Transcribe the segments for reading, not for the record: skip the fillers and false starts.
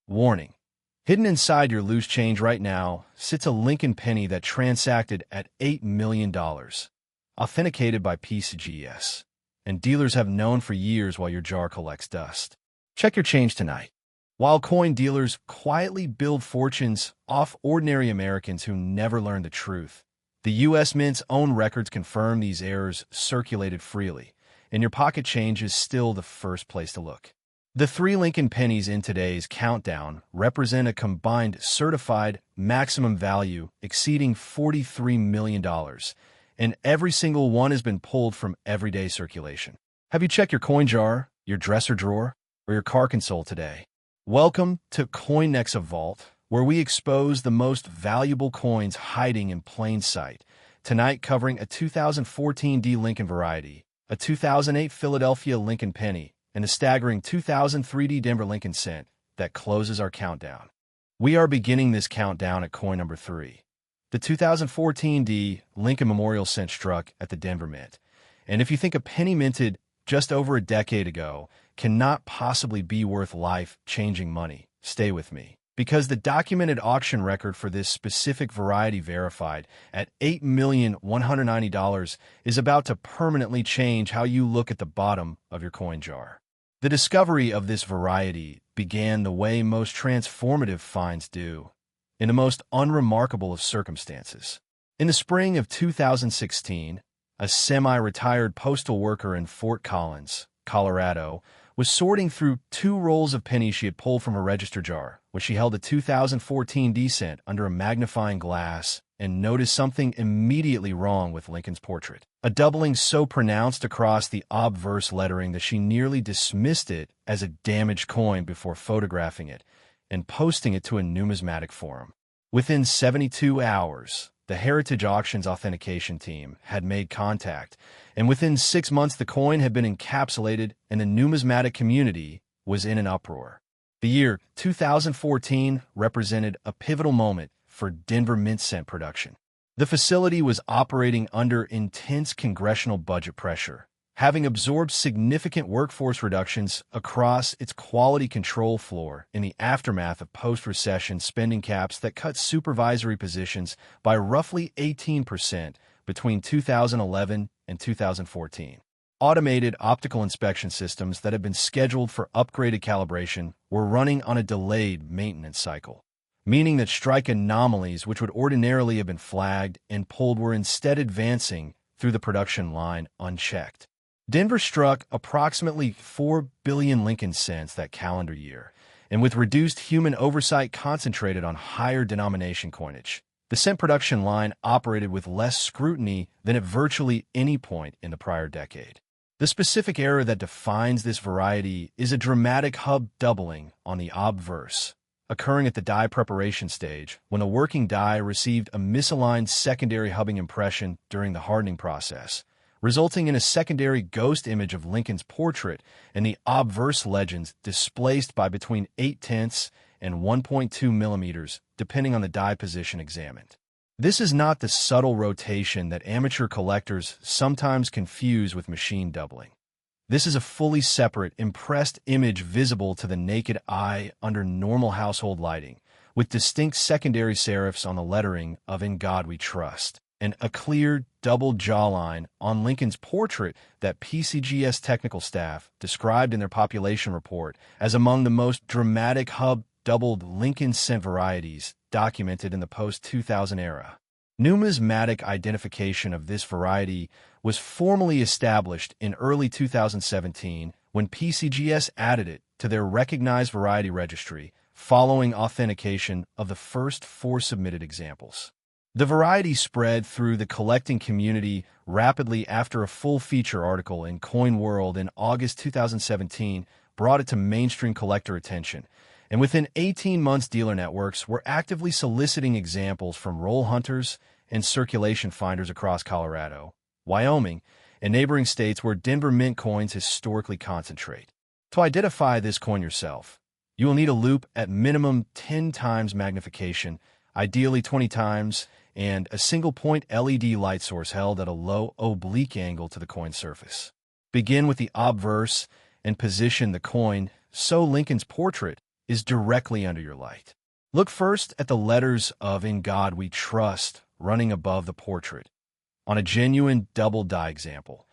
Warning. Hidden inside your loose change right now sits a Lincoln penny that transacted at $8 million, authenticated by PCGS, and dealers have known for years while your jar collects dust. Check your change tonight. While coin dealers quietly build fortunes off ordinary Americans who never learn the truth, the U.S. Mint's own records confirm these errors circulated freely, and your pocket change is still the first place to look. The 3 Lincoln pennies in today's countdown represent a combined certified maximum value exceeding $43 million, and every single one has been pulled from everyday circulation. Have you checked your coin jar, your dresser drawer, or your car console today? Welcome to Nexa Vault, where we expose the most valuable coins hiding in plain sight. Tonight covering a 2014 D Lincoln variety, a 2008 Philadelphia Lincoln penny, and a staggering 2003 D Denver Lincoln cent that closes our countdown. We are beginning this countdown at coin number 3. The 2014 D Lincoln Memorial cent struck at the Denver Mint. And if you think a penny minted just over a decade ago cannot possibly be worth life-changing money, stay with me. Because the documented auction record for this specific variety verified at $8,190 is about to permanently change how you look at the bottom of your coin jar. The discovery of this variety began the way most transformative finds do, in the most unremarkable of circumstances. In the spring of 2016, a semi-retired postal worker in Fort Collins, Colorado, was sorting through 2 rolls of pennies she had pulled from her register jar when she held a 2014 D cent under a magnifying glass and noticed something immediately wrong with Lincoln's portrait. A doubling so pronounced across the obverse lettering that she nearly dismissed it as a damaged coin before photographing it and posting it to a numismatic forum. Within 72 hours, the Heritage Auctions authentication team had made contact, and within 6 months the coin had been encapsulated and the numismatic community was in an uproar. The year 2014 represented a pivotal moment for Denver Mint cent production. The facility was operating under intense congressional budget pressure, having absorbed significant workforce reductions across its quality control floor in the aftermath of post-recession spending caps that cut supervisory positions by roughly 18% between 2011 and 2014. Automated optical inspection systems that had been scheduled for upgraded calibration were running on a delayed maintenance cycle, meaning that strike anomalies which would ordinarily have been flagged and pulled were instead advancing through the production line unchecked. Denver struck approximately 4 billion Lincoln cents that calendar year, and with reduced human oversight concentrated on higher denomination coinage, the cent production line operated with less scrutiny than at virtually any point in the prior decade. The specific error that defines this variety is a dramatic hub doubling on the obverse, occurring at the die preparation stage when a working die received a misaligned secondary hubbing impression during the hardening process, resulting in a secondary ghost image of Lincoln's portrait and the obverse legends displaced by between 0.8 and 1.2 millimeters, depending on the die position examined. This is not the subtle rotation that amateur collectors sometimes confuse with machine doubling. This is a fully separate, impressed image visible to the naked eye under normal household lighting, with distinct secondary serifs on the lettering of "In God We Trust," and a clear, double jawline on Lincoln's portrait that PCGS technical staff described in their population report as among the most dramatic hub-doubled Lincoln cent varieties documented in the post-2000 era. Numismatic identification of this variety was formally established in early 2017 when PCGS added it to their recognized variety registry following authentication of the first 4 submitted examples. The variety spread through the collecting community rapidly after a full-feature article in Coin World in August 2017 brought it to mainstream collector attention, and within 18 months dealer networks were actively soliciting examples from roll hunters and circulation finders across Colorado, Wyoming, and neighboring states where Denver Mint coins historically concentrate. To identify this coin yourself, you will need a loupe at minimum 10 times magnification, ideally 20 times, and a single-point LED light source held at a low oblique angle to the coin surface. Begin with the obverse and position the coin so Lincoln's portrait is directly under your light. Look first at the letters of "In God We Trust" running above the portrait. On a genuine double die example,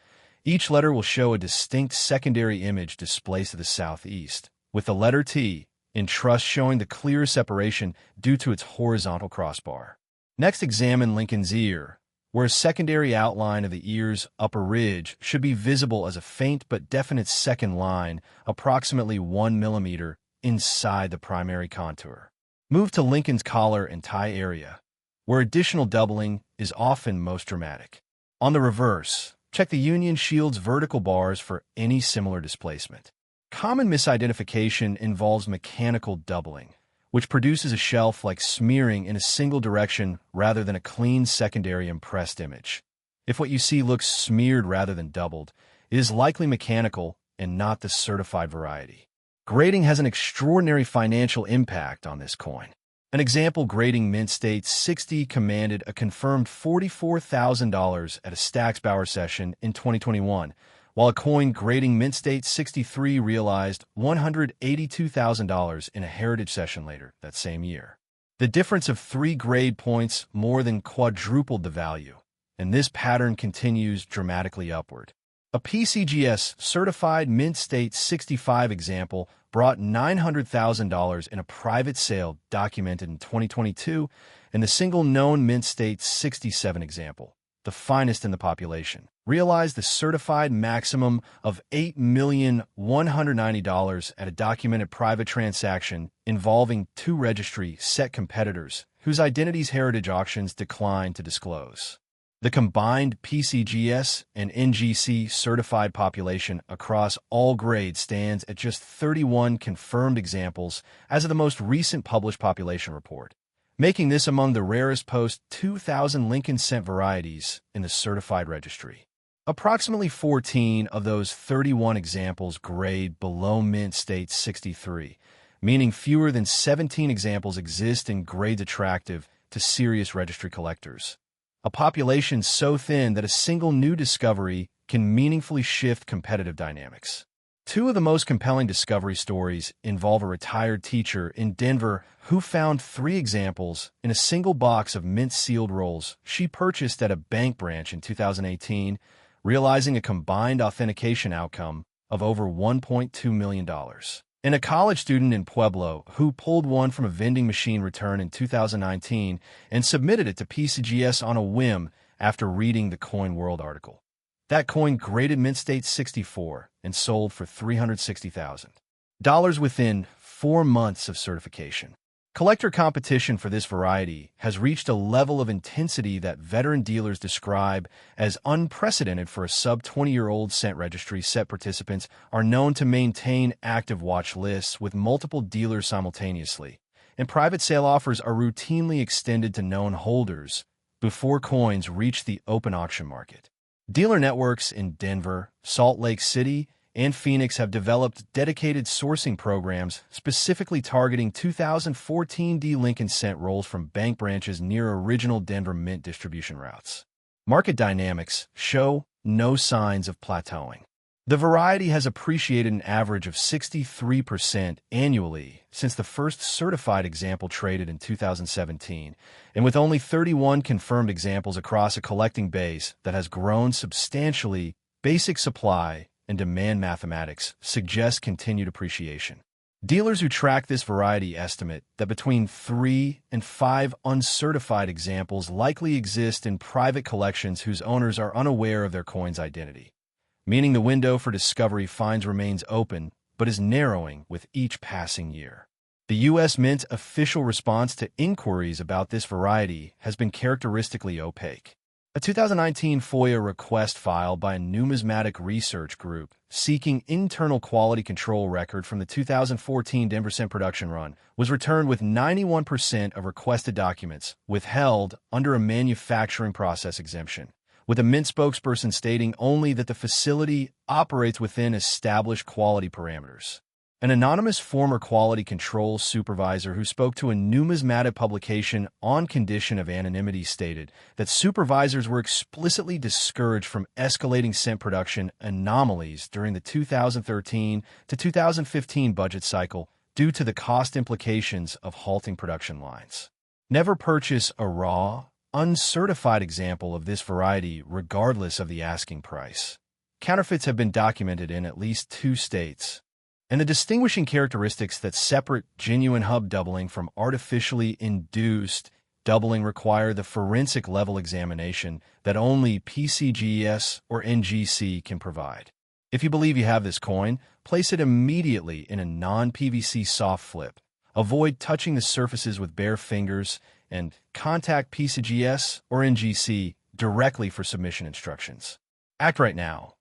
each letter will show a distinct secondary image displaced to the southeast, with the letter T in trust showing the clear separation due to its horizontal crossbar. Next, examine Lincoln's ear, where a secondary outline of the ear's upper ridge should be visible as a faint but definite second line approximately 1 millimeter inside the primary contour. Move to Lincoln's collar and tie area, where additional doubling is often most dramatic. On the reverse, check the Union Shield's vertical bars for any similar displacement. Common misidentification involves mechanical doubling, which produces a shelf-like smearing in a single direction rather than a clean secondary impressed image. If what you see looks smeared rather than doubled, it is likely mechanical and not the certified variety. Grading has an extraordinary financial impact on this coin. An example grading Mint State 60 commanded a confirmed $44,000 at a Stacksbauer session in 2021, while a coin grading Mint State 63 realized $182,000 in a heritage session later that same year. The difference of 3 grade points more than quadrupled the value, and this pattern continues dramatically upward. A PCGS certified Mint State 65 example brought $900,000 in a private sale documented in 2022, and the single known Mint State 67 example, the finest in the population, realized the certified maximum of $8,190 at a documented private transaction involving 2 registry set competitors whose identities heritage auctions declined to disclose. The combined PCGS and NGC certified population across all grades stands at just 31 confirmed examples as of the most recent published population report, making this among the rarest post-2000 Lincoln cent varieties in the certified registry. Approximately 14 of those 31 examples grade below Mint State 63, meaning fewer than 17 examples exist in grades attractive to serious registry collectors. A population so thin that a single new discovery can meaningfully shift competitive dynamics. 2 of the most compelling discovery stories involve a retired teacher in Denver who found 3 examples in a single box of mint-sealed rolls she purchased at a bank branch in 2018, realizing a combined authentication outcome of over $1.2 million. And a college student in Pueblo who pulled one from a vending machine return in 2019 and submitted it to PCGS on a whim after reading the Coin World article. That coin graded Mint State 64 and sold for $360,000 within 4 months of certification. Collector competition for this variety has reached a level of intensity that veteran dealers describe as unprecedented for a sub-20-year-old cent registry. Set participants are known to maintain active watch lists with multiple dealers simultaneously, and private sale offers are routinely extended to known holders before coins reach the open auction market. Dealer networks in Denver, Salt Lake City, and Phoenix have developed dedicated sourcing programs specifically targeting 2014 D Lincoln cent rolls from bank branches near original Denver Mint distribution routes. Market dynamics show no signs of plateauing. The variety has appreciated an average of 63% annually since the first certified example traded in 2017, and with only 31 confirmed examples across a collecting base that has grown substantially, basic supply and demand mathematics suggest continued appreciation. Dealers who track this variety estimate that between 3 and 5 uncertified examples likely exist in private collections whose owners are unaware of their coin's identity, meaning the window for discovery finds remains open but is narrowing with each passing year. The U.S. Mint official response to inquiries about this variety has been characteristically opaque. A 2019 FOIA request filed by a numismatic research group seeking internal quality control record from the 2014 Denver cent production run was returned with 91% of requested documents withheld under a manufacturing process exemption, with a Mint spokesperson stating only that the facility operates within established quality parameters. An anonymous former quality control supervisor who spoke to a numismatic publication on condition of anonymity stated that supervisors were explicitly discouraged from escalating cent production anomalies during the 2013 to 2015 budget cycle due to the cost implications of halting production lines. Never purchase a raw, uncertified example of this variety regardless of the asking price. Counterfeits have been documented in at least 2 states, and the distinguishing characteristics that separate genuine hub doubling from artificially induced doubling require the forensic level examination that only PCGS or NGC can provide. If you believe you have this coin, place it immediately in a non-PVC soft flip. Avoid touching the surfaces with bare fingers, and contact PCGS or NGC directly for submission instructions. Act right now.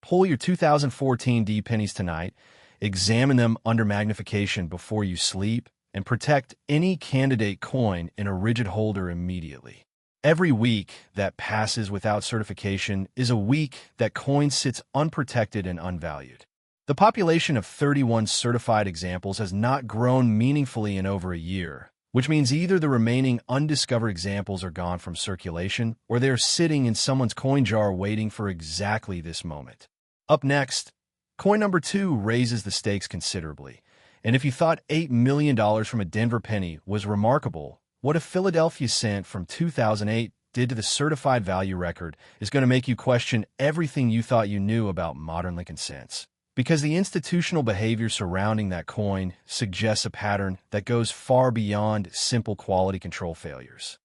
Pull your 2014 D pennies tonight, examine them under magnification before you sleep, and protect any candidate coin in a rigid holder immediately. Every week that passes without certification is a week that coin sits unprotected and unvalued. The population of 31 certified examples has not grown meaningfully in over a year, which means either the remaining undiscovered examples are gone from circulation or they are sitting in someone's coin jar waiting for exactly this moment. Up next, coin number 2 raises the stakes considerably. And if you thought $8 million from a Denver penny was remarkable, what a Philadelphia cent from 2008 did to the certified value record is going to make you question everything you thought you knew about modern Lincoln cents. Because the institutional behavior surrounding that coin suggests a pattern that goes far beyond simple quality control failures.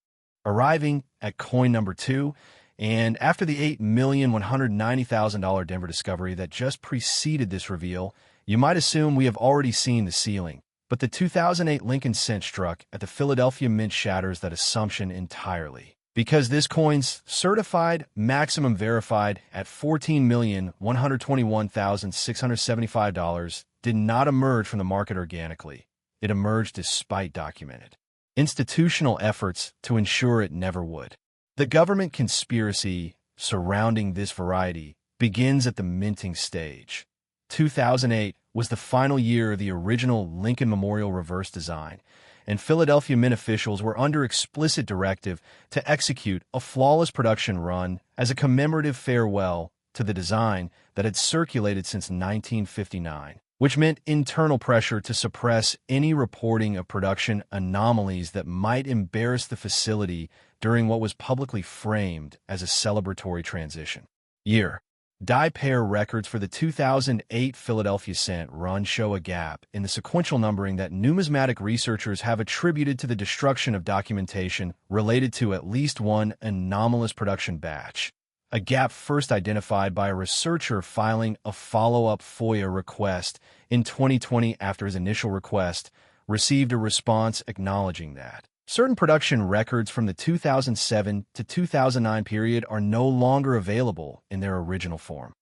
Arriving at coin number 2, and after the $8,190,000 Denver discovery that just preceded this reveal, you might assume we have already seen the ceiling, but the 2008 Lincoln cent struck at the Philadelphia Mint shatters that assumption entirely. Because this coin's certified maximum verified at $14,121,675 did not emerge from the market organically. It emerged despite documented institutional efforts to ensure it never would. The government conspiracy surrounding this variety begins at the minting stage. 2008 was the final year of the original Lincoln Memorial reverse design, and Philadelphia Mint officials were under explicit directive to execute a flawless production run as a commemorative farewell to the design that had circulated since 1959, which meant internal pressure to suppress any reporting of production anomalies that might embarrass the facility during what was publicly framed as a celebratory transition year. Die pair records for the 2008 Philadelphia cent run show a gap in the sequential numbering that numismatic researchers have attributed to the destruction of documentation related to at least one anomalous production batch, a gap first identified by a researcher filing a follow-up FOIA request in 2020 after his initial request received a response acknowledging that certain production records from the 2007 to 2009 period are no longer available in their original form.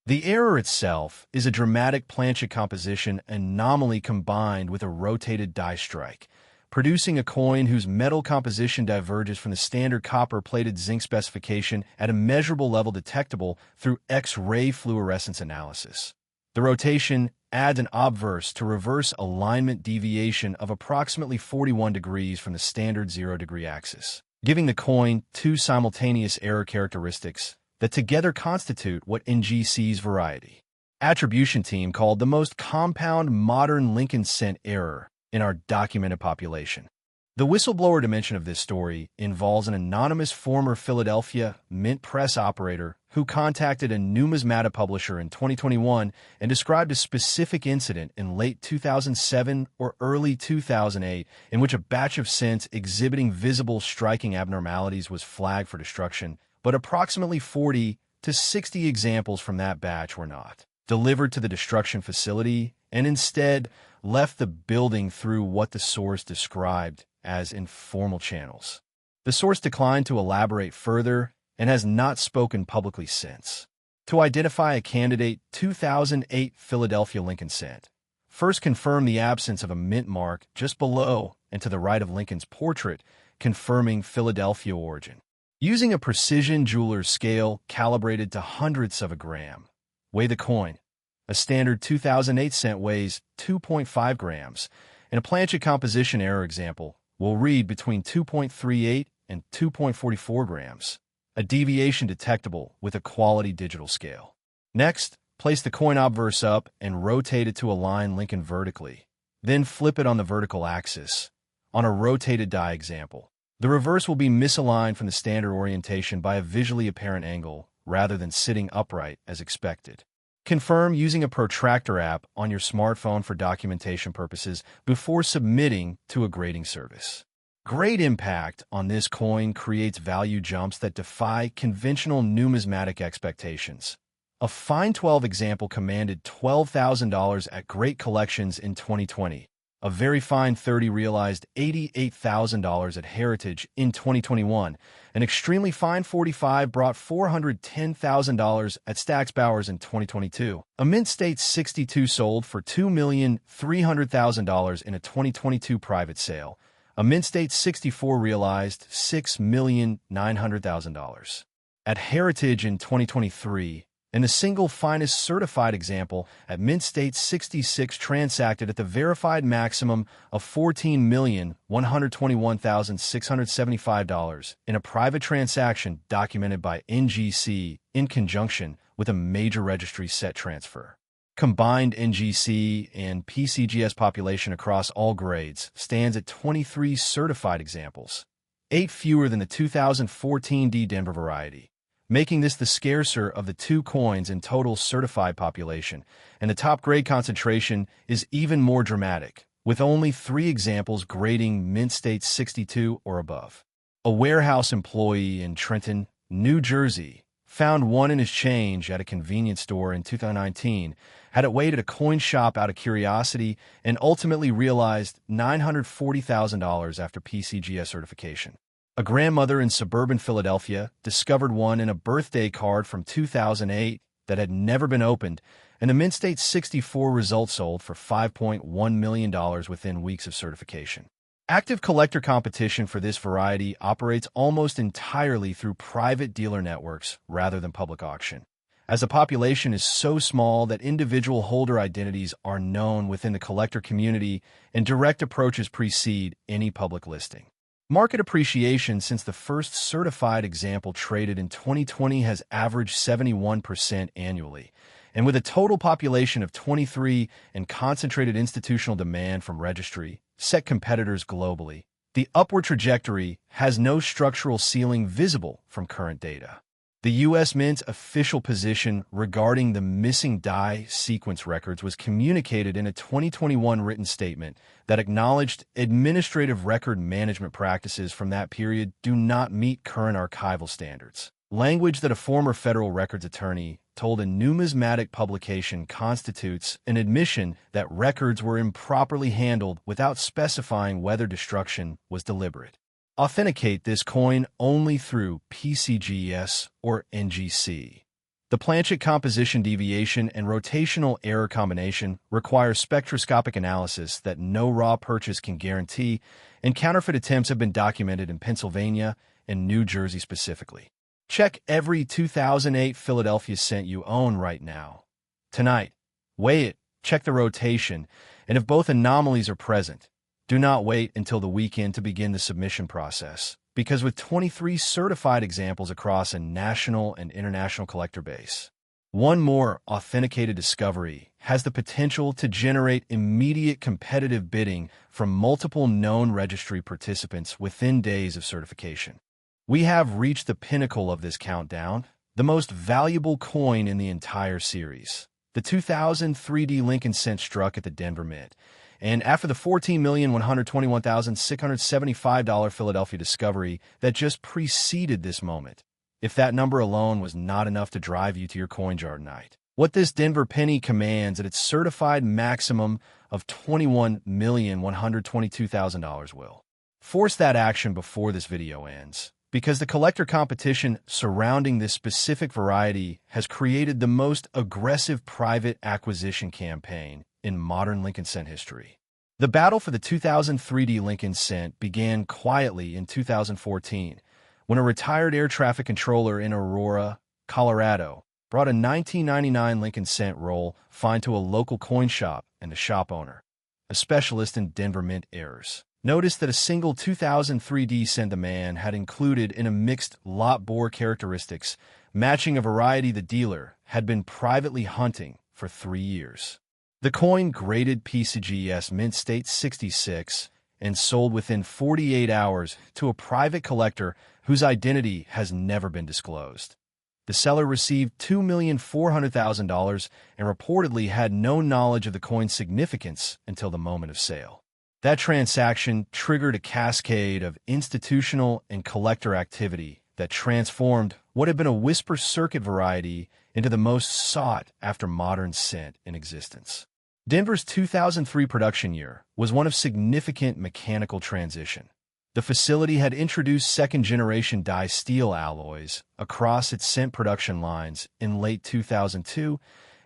The error itself is a dramatic planchet composition anomaly combined with a rotated die strike, producing a coin whose metal composition diverges from the standard copper-plated zinc specification at a measurable level detectable through X-ray fluorescence analysis. The rotation adds an obverse to reverse alignment deviation of approximately 41 degrees from the standard 0-degree axis, giving the coin 2 simultaneous error characteristics that together constitute what NGC's variety attribution team called the most compound modern Lincoln cent error in our documented population. The whistleblower dimension of this story involves an anonymous former Philadelphia Mint press operator who contacted a numismatic publisher in 2021 and described a specific incident in late 2007 or early 2008 in which a batch of cents exhibiting visible striking abnormalities was flagged for destruction, but approximately 40 to 60 examples from that batch were not delivered to the destruction facility and instead left the building through what the source described as informal channels. The source declined to elaborate further and has not spoken publicly since. To identify a candidate 2008 Philadelphia Lincoln cent, first confirm the absence of a mint mark just below and to the right of Lincoln's portrait, confirming Philadelphia origin. Using a precision jeweler's scale calibrated to hundredths of a gram, weigh the coin. A standard 2008 cent weighs 2.5 grams, and a planchet composition error example will read between 2.38 and 2.44 grams, a deviation detectable with a quality digital scale. Next, place the coin obverse up and rotate it to align Lincoln vertically. Then flip it on the vertical axis, on a rotated die example. The reverse will be misaligned from the standard orientation by a visually apparent angle rather than sitting upright as expected. Confirm using a protractor app on your smartphone for documentation purposes before submitting to a grading service. Great impact on this coin creates value jumps that defy conventional numismatic expectations. A fine 12 example commanded $12,000 at Great Collections in 2020. A very fine 30 realized $88,000 at Heritage in 2021. An extremely fine 45 brought $410,000 at Stack's Bowers in 2022. A mint state 62 sold for $2,300,000 in a 2022 private sale. A mint state 64 realized $6,900,000 at Heritage in 2023. And the single finest certified example at Mint State 66 transacted at the verified maximum of $14,121,675 in a private transaction documented by NGC in conjunction with a major registry set transfer. Combined NGC and PCGS population across all grades stands at 23 certified examples, 8 fewer than the 2014 D Denver variety, making this the scarcer of the two coins in total certified population, and the top grade concentration is even more dramatic, with only 3 examples grading Mint State 62 or above. A warehouse employee in Trenton, New Jersey, found one in his change at a convenience store in 2019, had it weighed at a coin shop out of curiosity, and ultimately realized $940,000 after PCGS certification. A grandmother in suburban Philadelphia discovered one in a birthday card from 2008 that had never been opened, and the Mint State 64 result sold for $5.1 million within weeks of certification. Active collector competition for this variety operates almost entirely through private dealer networks rather than public auction, as the population is so small that individual holder identities are known within the collector community and direct approaches precede any public listing. Market appreciation since the first certified example traded in 2020 has averaged 71% annually, and with a total population of 23 and concentrated institutional demand from registry set competitors globally, the upward trajectory has no structural ceiling visible from current data. The U.S. Mint's official position regarding the missing die sequence records was communicated in a 2021 written statement that acknowledged administrative record management practices from that period do not meet current archival standards. Language that a former federal records attorney told a numismatic publication constitutes an admission that records were improperly handled without specifying whether destruction was deliberate. Authenticate this coin only through PCGS or NGC. The planchet composition deviation and rotational error combination require spectroscopic analysis that no raw purchase can guarantee, and counterfeit attempts have been documented in Pennsylvania and New Jersey specifically. Check every 2008 Philadelphia cent you own right now. Tonight, weigh it, check the rotation, and if both anomalies are present, do not wait until the weekend to begin the submission process, because with 23 certified examples across a national and international collector base, one more authenticated discovery has the potential to generate immediate competitive bidding from multiple known registry participants within days of certification. We have reached the pinnacle of this countdown, the most valuable coin in the entire series. The 2003 D Lincoln cent struck at the Denver Mint, and after the $14,121,675 Philadelphia discovery that just preceded this moment, if that number alone was not enough to drive you to your coin jar tonight, what this Denver penny commands at its certified maximum of $21,122,000 will. Force that action before this video ends, because the collector competition surrounding this specific variety has created the most aggressive private acquisition campaign in modern Lincoln cent history. The battle for the 2003 D Lincoln cent began quietly in 2014, when a retired air traffic controller in Aurora, Colorado, brought a 1999 Lincoln cent roll fined to a local coin shop and the shop owner, a specialist in Denver Mint errors, noticed that a single 2003 D cent the man had included in a mixed lot bore characteristics matching a variety the dealer had been privately hunting for 3 years. The coin graded PCGS mint state 66 and sold within 48 hours to a private collector whose identity has never been disclosed. The seller received $2,400,000 and reportedly had no knowledge of the coin's significance until the moment of sale. That transaction triggered a cascade of institutional and collector activity that transformed what had been a whisper circuit variety into the most sought-after modern cent in existence. Denver's 2003 production year was one of significant mechanical transition. The facility had introduced second-generation die-steel alloys across its cent production lines in late 2002,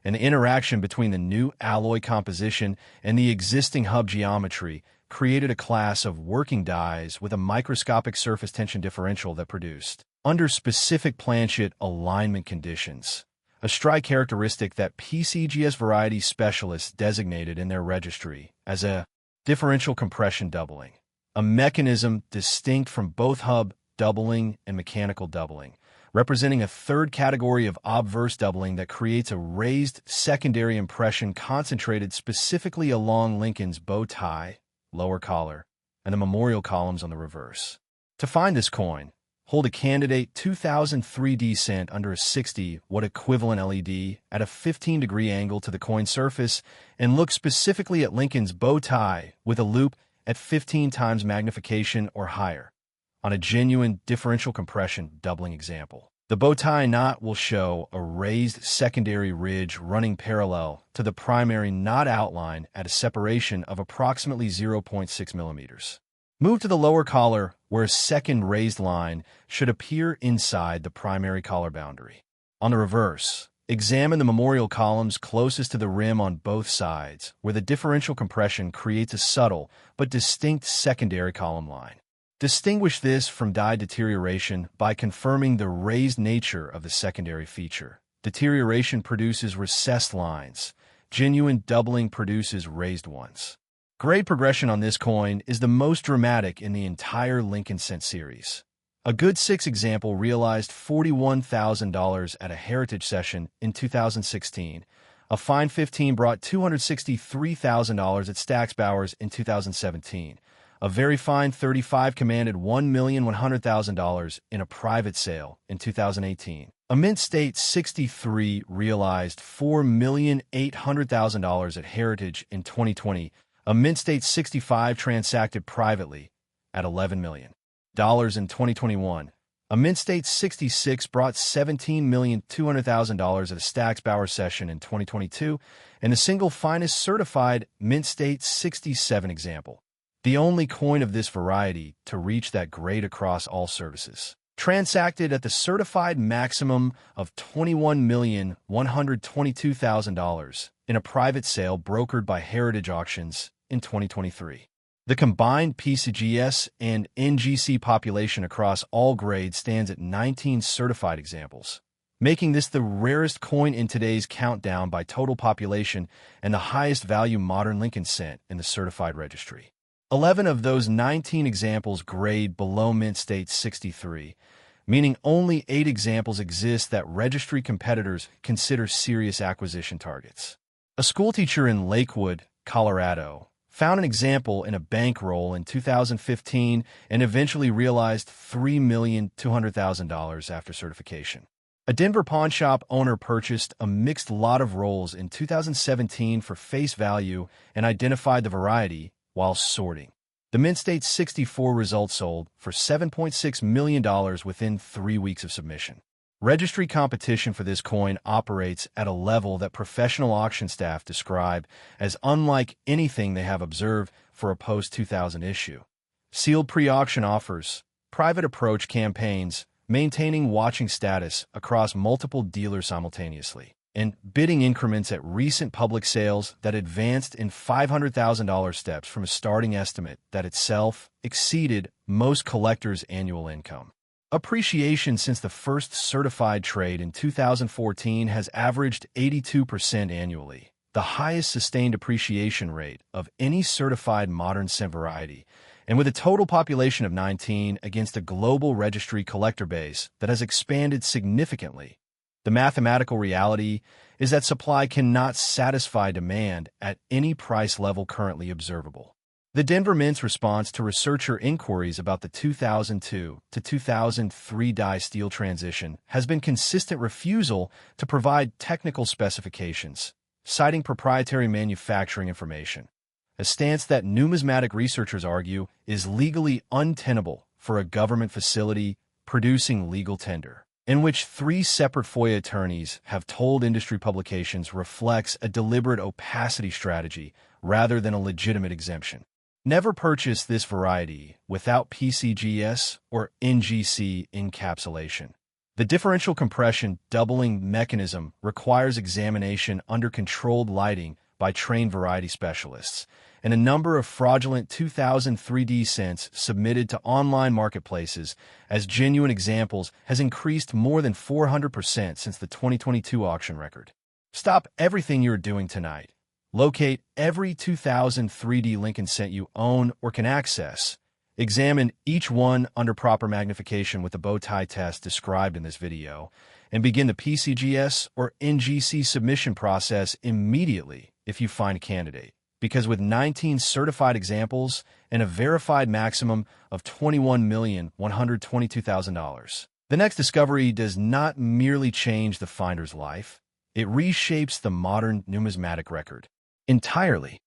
and the interaction between the new alloy composition and the existing hub geometry created a class of working dies with a microscopic surface tension differential that produced, under specific planchet alignment conditions, a strike characteristic that PCGS variety specialists designated in their registry as a differential compression doubling, a mechanism distinct from both hub doubling and mechanical doubling, representing a third category of obverse doubling that creates a raised secondary impression concentrated specifically along Lincoln's bow tie, lower collar, and the memorial columns on the reverse. To find this coin, hold a candidate 2003D cent under a 60-watt equivalent LED at a 15-degree angle to the coin surface and look specifically at Lincoln's bow tie with a loop at 15 times magnification or higher on a genuine differential compression doubling example. The bow tie knot will show a raised secondary ridge running parallel to the primary knot outline at a separation of approximately 0.6 millimeters. Move to the lower collar, where a second raised line should appear inside the primary collar boundary. On the reverse, examine the memorial columns closest to the rim on both sides, where the differential compression creates a subtle but distinct secondary column line. Distinguish this from die deterioration by confirming the raised nature of the secondary feature. Deterioration produces recessed lines. Genuine doubling produces raised ones. Grade progression on this coin is the most dramatic in the entire Lincoln Cent series. A good 6 example realized $41,000 at a heritage session in 2016. A fine 15 brought $263,000 at Stax Bowers in 2017. A very fine 35 commanded $1,100,000 in a private sale in 2018. A mint state 63 realized $4,800,000 at heritage in 2020. A mint state 65 transacted privately at $11 million in 2021. A mint state 66 brought $17,200,000 at a Stax Bowers session in 2022, and the single finest certified mint state 67 example, the only coin of this variety to reach that grade across all services, transacted at the certified maximum of $21,122,000 in a private sale brokered by Heritage Auctions in 2023. The combined PCGS and NGC population across all grades stands at 19 certified examples, making this the rarest coin in today's countdown by total population and the highest value modern Lincoln Cent in the certified registry. 11 of those 19 examples grade below mint state 63, meaning only 8 examples exist that registry competitors consider serious acquisition targets. A schoolteacher in Lakewood, Colorado, found an example in a bankroll in 2015 and eventually realized $3,200,000 after certification. A Denver pawnshop owner purchased a mixed lot of rolls in 2017 for face value and identified the variety while sorting. The mint state 64 result sold for $7.6 million within 3 weeks of submission. Registry competition for this coin operates at a level that professional auction staff describe as unlike anything they have observed for a post-2000 issue. Sealed pre-auction offers, private approach campaigns, maintaining watching status across multiple dealers simultaneously, and bidding increments at recent public sales that advanced in $500,000 steps from a starting estimate that itself exceeded most collectors' annual income. Appreciation since the first certified trade in 2014 has averaged 82% annually, the highest sustained appreciation rate of any certified modern cent variety, and with a total population of 19 against a global registry collector base that has expanded significantly. The mathematical reality is that supply cannot satisfy demand at any price level currently observable. The Denver Mint's response to researcher inquiries about the 2002 to 2003 die steel transition has been consistent refusal to provide technical specifications, citing proprietary manufacturing information, a stance that numismatic researchers argue is legally untenable for a government facility producing legal tender, in which 3 separate FOIA attorneys have told industry publications reflects a deliberate opacity strategy rather than a legitimate exemption. Never purchase this variety without PCGS or NGC encapsulation. The differential compression doubling mechanism requires examination under controlled lighting by trained variety specialists, and a number of fraudulent 2003D cents submitted to online marketplaces as genuine examples has increased more than 400% since the 2022 auction record. Stop everything you're doing tonight. Locate every 2003D Lincoln cent you own or can access. Examine each one under proper magnification with the bow tie test described in this video, and begin the PCGS or NGC submission process immediately if you find a candidate. Because with 19 certified examples and a verified maximum of $21,122,000, the next discovery does not merely change the finder's life, it reshapes the modern numismatic record entirely.